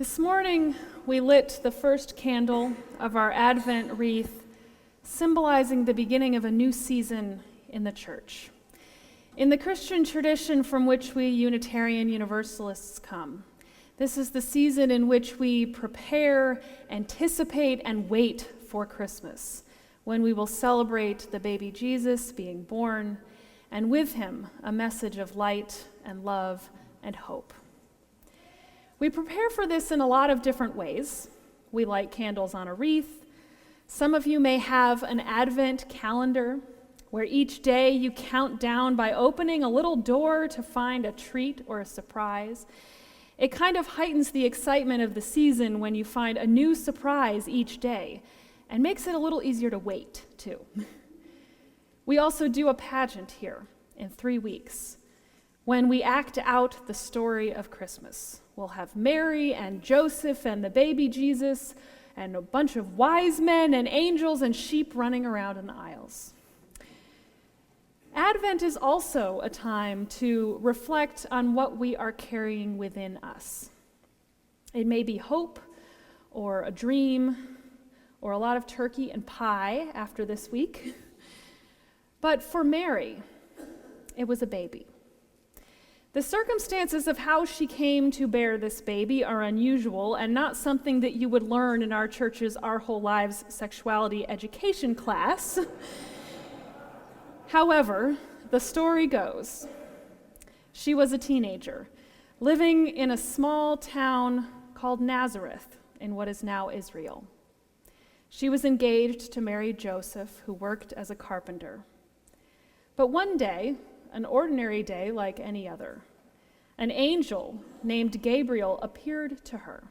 This morning, we lit the first candle of our Advent wreath, symbolizing the beginning of a new season in the church. In the Christian tradition from which we Unitarian Universalists come, this is the season in which we prepare, anticipate, and wait for Christmas, when we will celebrate the baby Jesus being born, and with him, a message of light and love and hope. We prepare for this in a lot of different ways. We light candles on a wreath. Some of you may have an Advent calendar where each day you count down by opening a little door to find a treat or a surprise. It kind of heightens the excitement of the season when you find a new surprise each day and makes it a little easier to wait, too. We also do a pageant here in 3 weeks when we act out the story of Christmas. We'll have Mary and Joseph and the baby Jesus and a bunch of wise men and angels and sheep running around in the aisles. Advent is also a time to reflect on what we are carrying within us. It may be hope or a dream or a lot of turkey and pie after this week. But for Mary, it was a baby. The circumstances of how she came to bear this baby are unusual and not something that you would learn in our church's Our Whole Lives Sexuality Education class. However, the story goes, she was a teenager living in a small town called Nazareth in what is now Israel. She was engaged to marry Joseph, who worked as a carpenter. But one day, an ordinary day like any other, an angel named Gabriel appeared to her.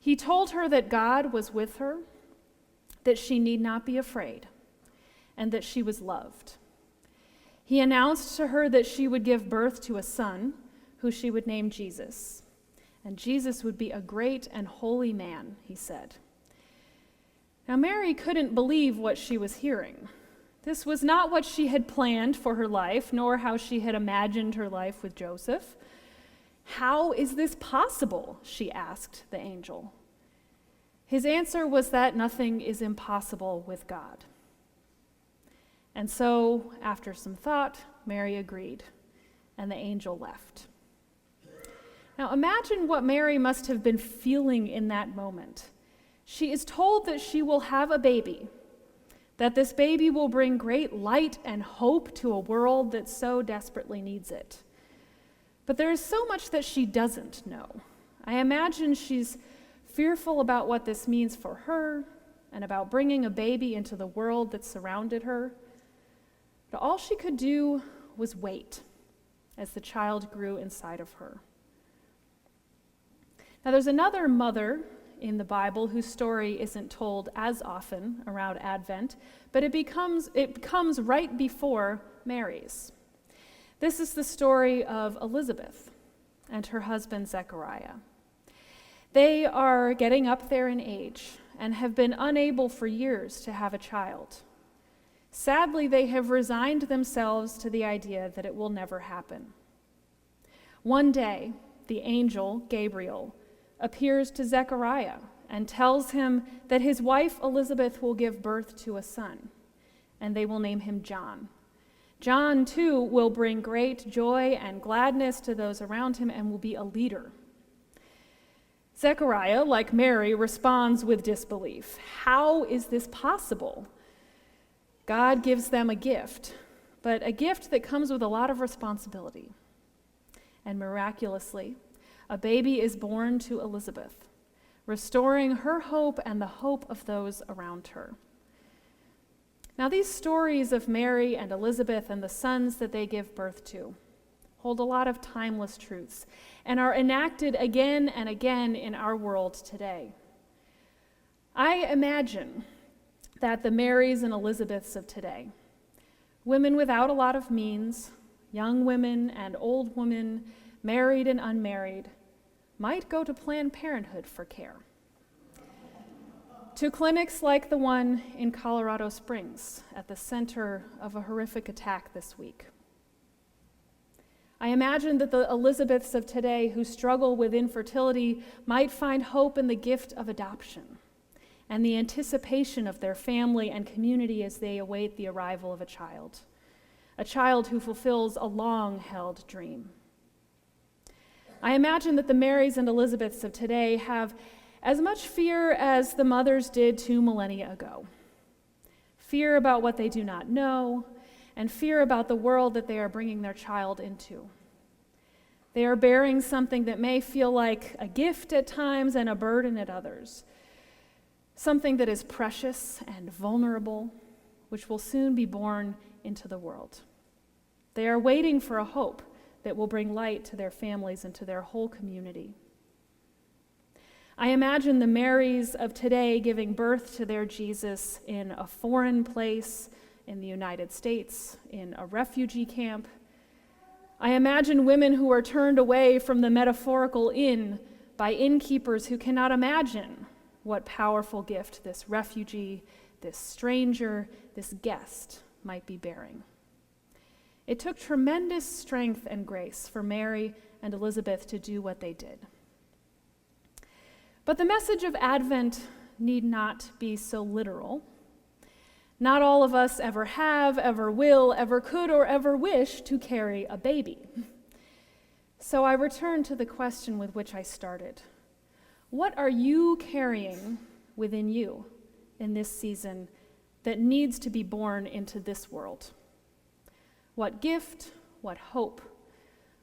He told her that God was with her, that she need not be afraid, and that she was loved. He announced to her that she would give birth to a son, who she would name Jesus. And Jesus would be a great and holy man, he said. Now, Mary couldn't believe what she was hearing. This was not what she had planned for her life, nor how she had imagined her life with Joseph. How is this possible? She asked the angel. His answer was that nothing is impossible with God. And so, after some thought, Mary agreed, and the angel left. Now, imagine what Mary must have been feeling in that moment. She is told that she will have a baby, that this baby will bring great light and hope to a world that so desperately needs it. But there is so much that she doesn't know. I imagine she's fearful about what this means for her and about bringing a baby into the world that surrounded her. But all she could do was wait as the child grew inside of her. Now, there's another mother in the Bible whose story isn't told as often around Advent, but it comes right before Mary's. This is the story of Elizabeth and her husband Zechariah. They are getting up there in age and have been unable for years to have a child. Sadly, they have resigned themselves to the idea that it will never happen. One day, the angel, Gabriel, appears to Zechariah and tells him that his wife Elizabeth will give birth to a son, and they will name him John. John, too, will bring great joy and gladness to those around him and will be a leader. Zechariah, like Mary, responds with disbelief. How is this possible? God gives them a gift, but a gift that comes with a lot of responsibility. And miraculously, a baby is born to Elizabeth, restoring her hope and the hope of those around her. Now, these stories of Mary and Elizabeth and the sons that they give birth to hold a lot of timeless truths and are enacted again and again in our world today. I imagine that the Marys and Elizabeths of today, women without a lot of means, young women and old women, married and unmarried, might go to Planned Parenthood for care. To clinics like the one in Colorado Springs at the center of a horrific attack this week. I imagine that the Elizabeths of today who struggle with infertility might find hope in the gift of adoption and the anticipation of their family and community as they await the arrival of a child who fulfills a long-held dream. I imagine that the Marys and Elizabeths of today have as much fear as the mothers did 2 millennia ago. Fear about what they do not know, and fear about the world that they are bringing their child into. They are bearing something that may feel like a gift at times and a burden at others. Something that is precious and vulnerable, which will soon be born into the world. They are waiting for a hope that will bring light to their families and to their whole community. I imagine the Marys of today giving birth to their Jesus in a foreign place, in the United States, in a refugee camp. I imagine women who are turned away from the metaphorical inn by innkeepers who cannot imagine what powerful gift this refugee, this stranger, this guest might be bearing. It took tremendous strength and grace for Mary and Elizabeth to do what they did. But the message of Advent need not be so literal. Not all of us ever have, ever will, ever could, or ever wish to carry a baby. So I return to the question with which I started. What are you carrying within you in this season that needs to be born into this world? What gift, what hope,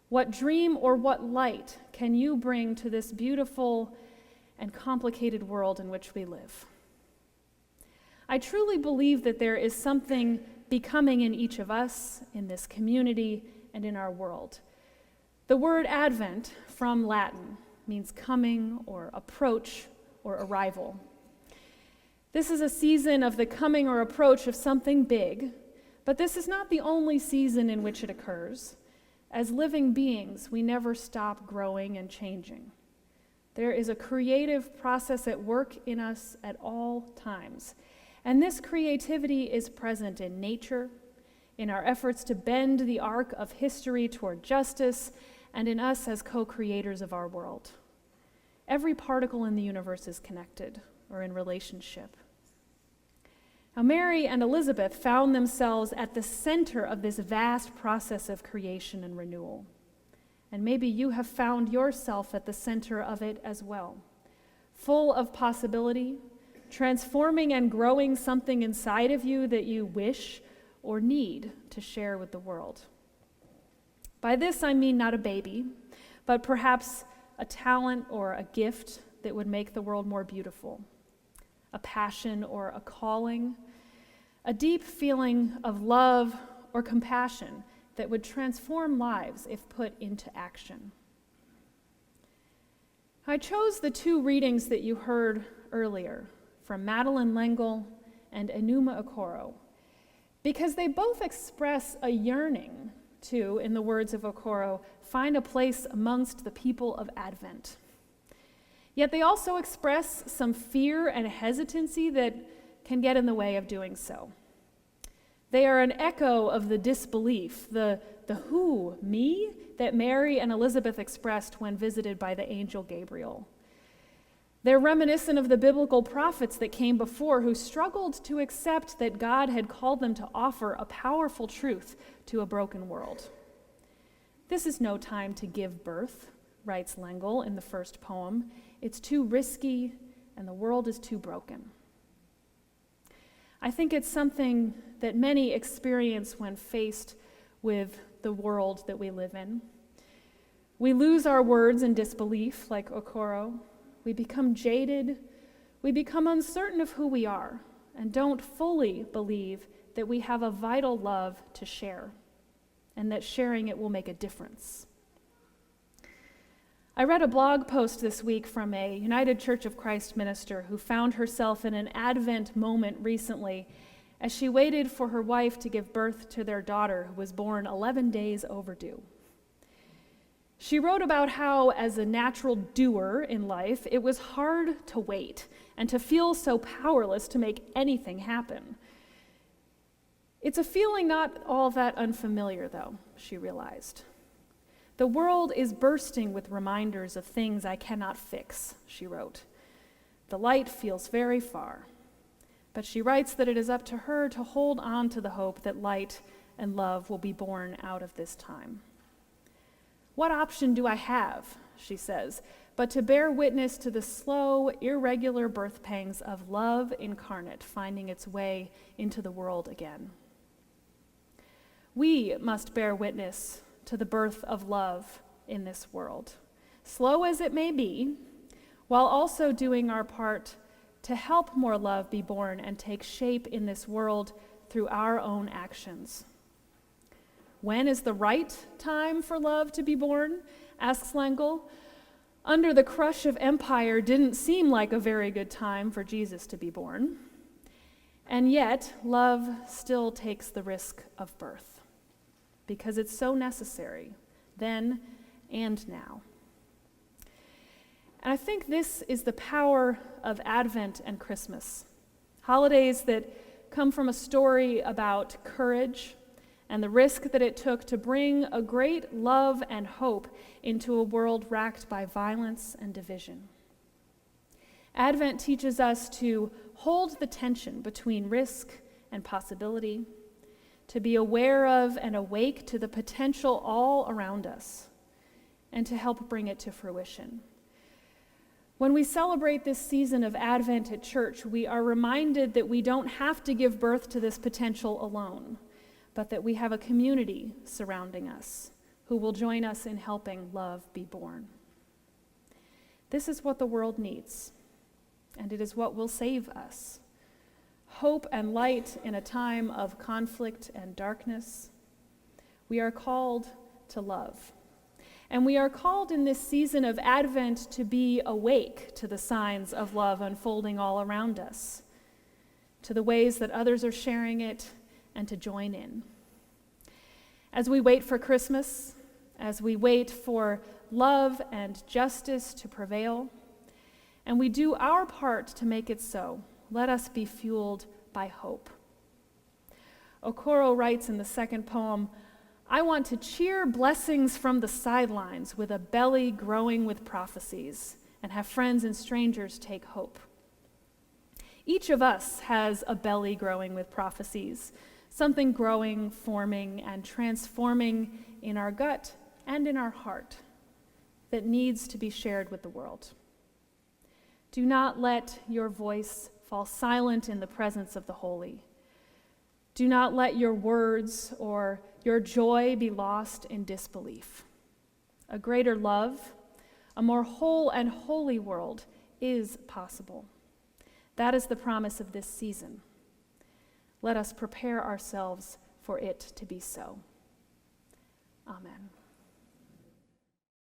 what dream, or what light can you bring to this beautiful and complicated world in which we live? I truly believe that there is something becoming in each of us, in this community, and in our world. The word Advent, from Latin, means coming or approach or arrival. This is a season of the coming or approach of something big, but this is not the only season in which it occurs. As living beings, we never stop growing and changing. There is a creative process at work in us at all times. And this creativity is present in nature, in our efforts to bend the arc of history toward justice, and in us as co-creators of our world. Every particle in the universe is connected or in relationship. Now, Mary and Elizabeth found themselves at the center of this vast process of creation and renewal. And maybe you have found yourself at the center of it as well, full of possibility, transforming and growing something inside of you that you wish or need to share with the world. By this I mean not a baby, but perhaps a talent or a gift that would make the world more beautiful, a passion or a calling, a deep feeling of love or compassion that would transform lives if put into action. I chose the 2 readings that you heard earlier from Madeleine L'Engle and Enuma Okoro, because they both express a yearning to, in the words of Okoro, find a place amongst the people of Advent. Yet they also express some fear and hesitancy that can get in the way of doing so. They are an echo of the disbelief, the who, me, that Mary and Elizabeth expressed when visited by the angel Gabriel. They're reminiscent of the biblical prophets that came before who struggled to accept that God had called them to offer a powerful truth to a broken world. This is no time to give birth, writes L'Engle in the first poem. It's too risky and the world is too broken. I think it's something that many experience when faced with the world that we live in. We lose our words in disbelief, like Okoro. We become jaded. We become uncertain of who we are and don't fully believe that we have a vital love to share and that sharing it will make a difference. I read a blog post this week from a United Church of Christ minister who found herself in an Advent moment recently as she waited for her wife to give birth to their daughter who was born 11 days overdue. She wrote about how, as a natural doer in life, it was hard to wait and to feel so powerless to make anything happen. It's a feeling not all that unfamiliar, though, she realized. "The world is bursting with reminders of things I cannot fix," she wrote. "The light feels very far." But she writes that it is up to her to hold on to the hope that light and love will be born out of this time. "What option do I have," she says, "but to bear witness to the slow, irregular birth pangs of love incarnate finding its way into the world again?" We must bear witness to the birth of love in this world, slow as it may be, while also doing our part to help more love be born and take shape in this world through our own actions. When is the right time for love to be born? Asks Lengel. Under the crush of empire didn't seem like a very good time for Jesus to be born. And yet, love still takes the risk of birth because it's so necessary then and now. And I think this is the power of Advent and Christmas, holidays that come from a story about courage and the risk that it took to bring a great love and hope into a world racked by violence and division. Advent teaches us to hold the tension between risk and possibility, to be aware of and awake to the potential all around us, and to help bring it to fruition. When we celebrate this season of Advent at church, we are reminded that we don't have to give birth to this potential alone, but that we have a community surrounding us who will join us in helping love be born. This is what the world needs, and it is what will save us. Hope and light in a time of conflict and darkness. We are called to love. And we are called in this season of Advent to be awake to the signs of love unfolding all around us, to the ways that others are sharing it, and to join in. As we wait for Christmas, as we wait for love and justice to prevail, and we do our part to make it so, let us be fueled by hope. Okoro writes in the second poem, "I want to cheer blessings from the sidelines with a belly growing with prophecies and have friends and strangers take hope." Each of us has a belly growing with prophecies, something growing, forming, and transforming in our gut and in our heart that needs to be shared with the world. Do not let your voice fall silent in the presence of the holy. Do not let your words or your joy be lost in disbelief. A greater love, a more whole and holy world is possible. That is the promise of this season. Let us prepare ourselves for it to be so. Amen.